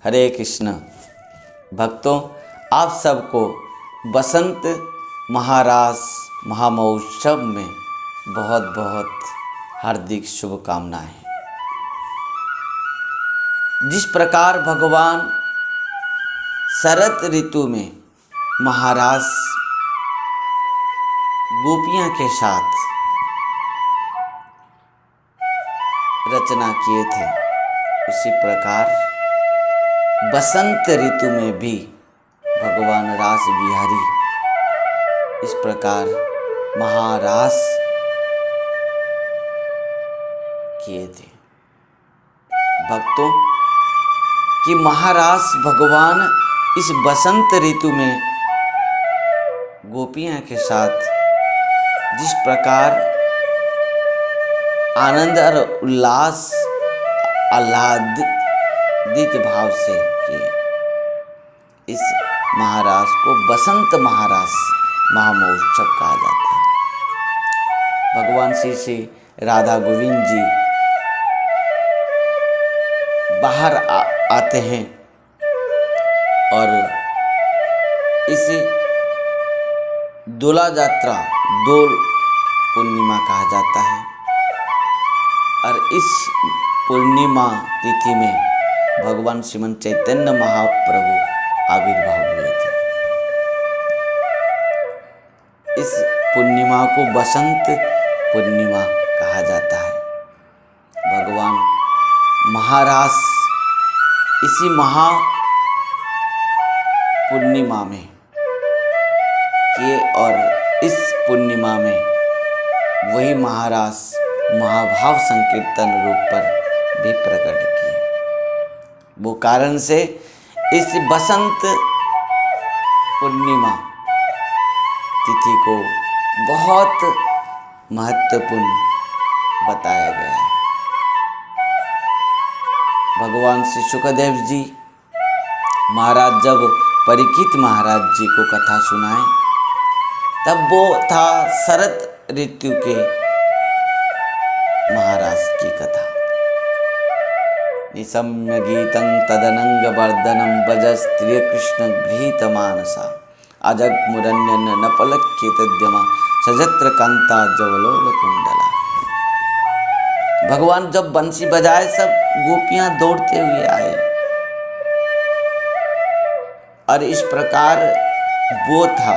हरे कृष्ण। भक्तों, आप सबको बसंत महारास महामहोत्सव में बहुत बहुत हार्दिक शुभकामनाएं। जिस प्रकार भगवान शरद ऋतु में महारास गोपियां के साथ रचना किए थे, उसी प्रकार बसंत ऋतु में भी भगवान रास बिहारी इस प्रकार महारास किए थे। भक्तों, कि महारास भगवान इस बसंत ऋतु में गोपियां के साथ जिस प्रकार आनंद और उल्लास आह्लादित भाव से किए, इस महारास को बसंत महारास महामहोत्सव कहा जाता है। भगवान श्री राधा गोविंद जी बाहर आते हैं और इस दोला यात्रा दोल पूर्णिमा कहा जाता है और इस पूर्णिमा तिथि में भगवान श्रीमन चैतन्य महाप्रभु आविर्भाव हुए थे। इस पूर्णिमा को बसंत पूर्णिमा कहा जाता है। भगवान महारास इसी महा पूर्णिमा में किए और इस पूर्णिमा में वही महारास महाभाव संकीर्तन रूप पर भी प्रकट किए। वो कारण से इस बसंत पूर्णिमा तिथि को बहुत महत्वपूर्ण बताया गया है। भगवान श्री सुखदेव जी महाराज जब परीक्षित महाराज जी को कथा सुनाए, तब वो था शरद ऋतु के महाराज की कथा। निशम्य गीतं तदनंग वर्धनम भज स्त्रिय कृष्ण गृहीत मानसा अजग मुरण्यन नपलक्य तद्यमा सजत्र कांता जवलोल कुंडला। भगवान जब बंसी बजाए, सब गोपियां दौड़ते हुए आए और इस प्रकार वो था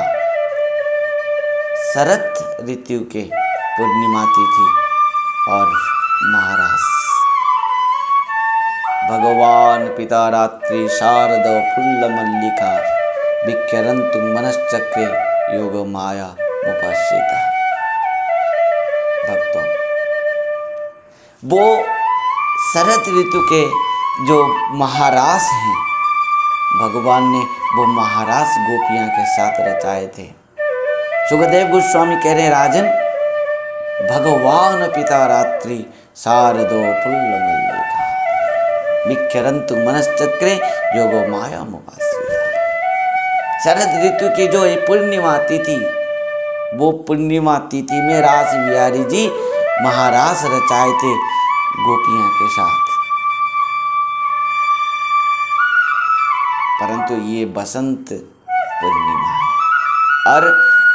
शरद ऋतु के पूर्णिमा तिथि और महारास। भगवान पिता रात्रि शारद फुल्ल मल्लिका विख्यरन्तु मनश्चक्रे योग माया मुपाश्रिता। भक्तों, वो शरद ऋतु के जो महारास हैं, भगवान ने वो महारास गोपियां के साथ रचाए थे। सुखदेव गोस्वामी कह रहे, राजन, भगवान पिता रात्रि शारदो फुल्ल मल्लिका विख्यरन्तु मनश्चक्रे योगो माया मुपाश्रिता। शरद ऋतु की जो पूर्णिमा तिथि, वो पूर्णिमा तिथि में रास बिहारी जी महारास रचाए थे गोपियां के साथ। परंतु ये बसंत पूर्णिमा है और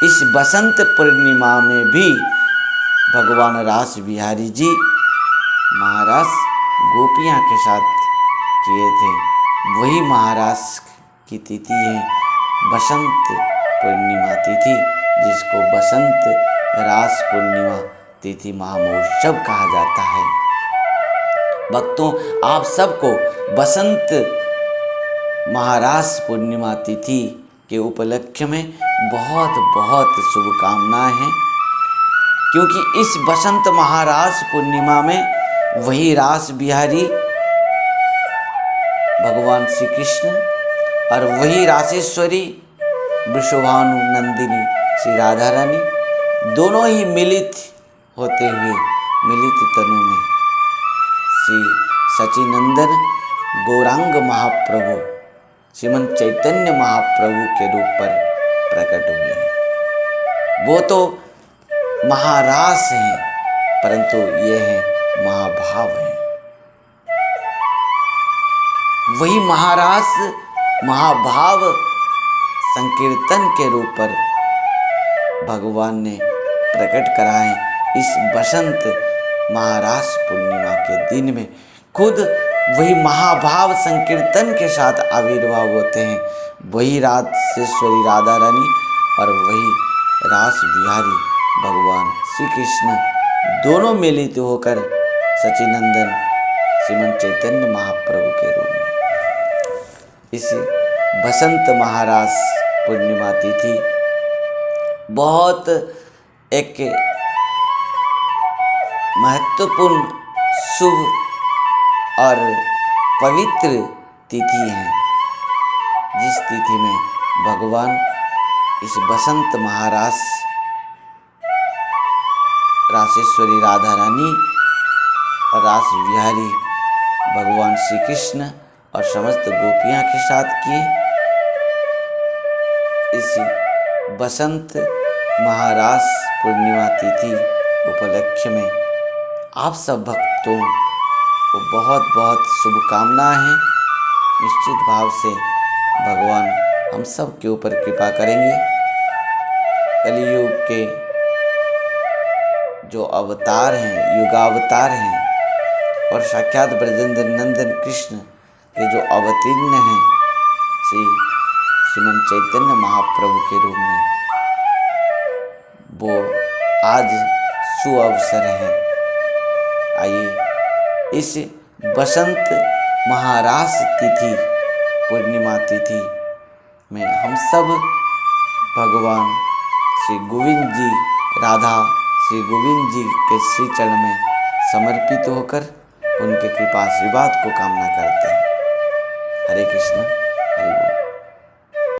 इस बसंत पूर्णिमा में भी भगवान रास बिहारी जी महारास गोपियां के साथ किए थे। वही महारास की तिथि है बसंत पूर्णिमा तिथि, जिसको बसंत रास पूर्णिमा तिथि महामहोत्सव कहा जाता है। भक्तों, आप सबको बसंत महारास पूर्णिमा तिथि के उपलक्ष्य में बहुत बहुत शुभकामनाएं हैं, क्योंकि इस बसंत महारास पूर्णिमा में वही रास बिहारी भगवान श्री कृष्ण और वही रासेश्वरी वृषभानु नंदिनी श्री राधा रानी दोनों ही मिलित होते हुए मिलित तनु में श्री सचिनंदन गौरांग महाप्रभु श्रीमन चैतन्य महाप्रभु के रूप पर प्रकट हुए हैं। वो तो महारास हैं, परंतु ये हैं महाभाव हैं। वही महारास महाभाव संकीर्तन के रूप पर भगवान ने प्रकट कराए। इस बसंत महारास पूर्णिमा के दिन में खुद वही महाभाव संकीर्तन के साथ आविर्भाव होते हैं। वही रासेश्वरी राधा रानी और वही रास बिहारी भगवान श्री कृष्ण दोनों मिलित होकर सच्चिदानंद श्रीमन चैतन्य महाप्रभु के रूप में इस बसंत महारास पूर्णिमा तिथि बहुत एक महत्वपूर्ण शुभ और पवित्र तिथि है, जिस तिथि में भगवान इस बसंत महारास रासेश्वरी राधा रानी और रास बिहारी भगवान श्री कृष्ण और समस्त गोपियां के साथ किए। इस बसंत महारास पूर्णिमा तिथि उपलक्ष्य में आप सब भक्तों को बहुत बहुत शुभकामनाएं हैं। निश्चित भाव से भगवान हम सब के ऊपर कृपा करेंगे। कलियुग के जो अवतार हैं, युगावतार हैं और साक्षात ब्रजेंद्र नंदन कृष्ण के जो अवतीर्ण हैं श्रीमन चैतन्य महाप्रभु के रूप में, वो आज सुअवसर है। आइए इस बसंत महारास तिथि पूर्णिमा तिथि में हम सब भगवान श्री गोविंद जी, राधा श्री गोविंद जी के श्री चरण में समर्पित होकर उनके कृपा आशीर्वाद को कामना करते हैं। हरे कृष्ण, हरि बोल।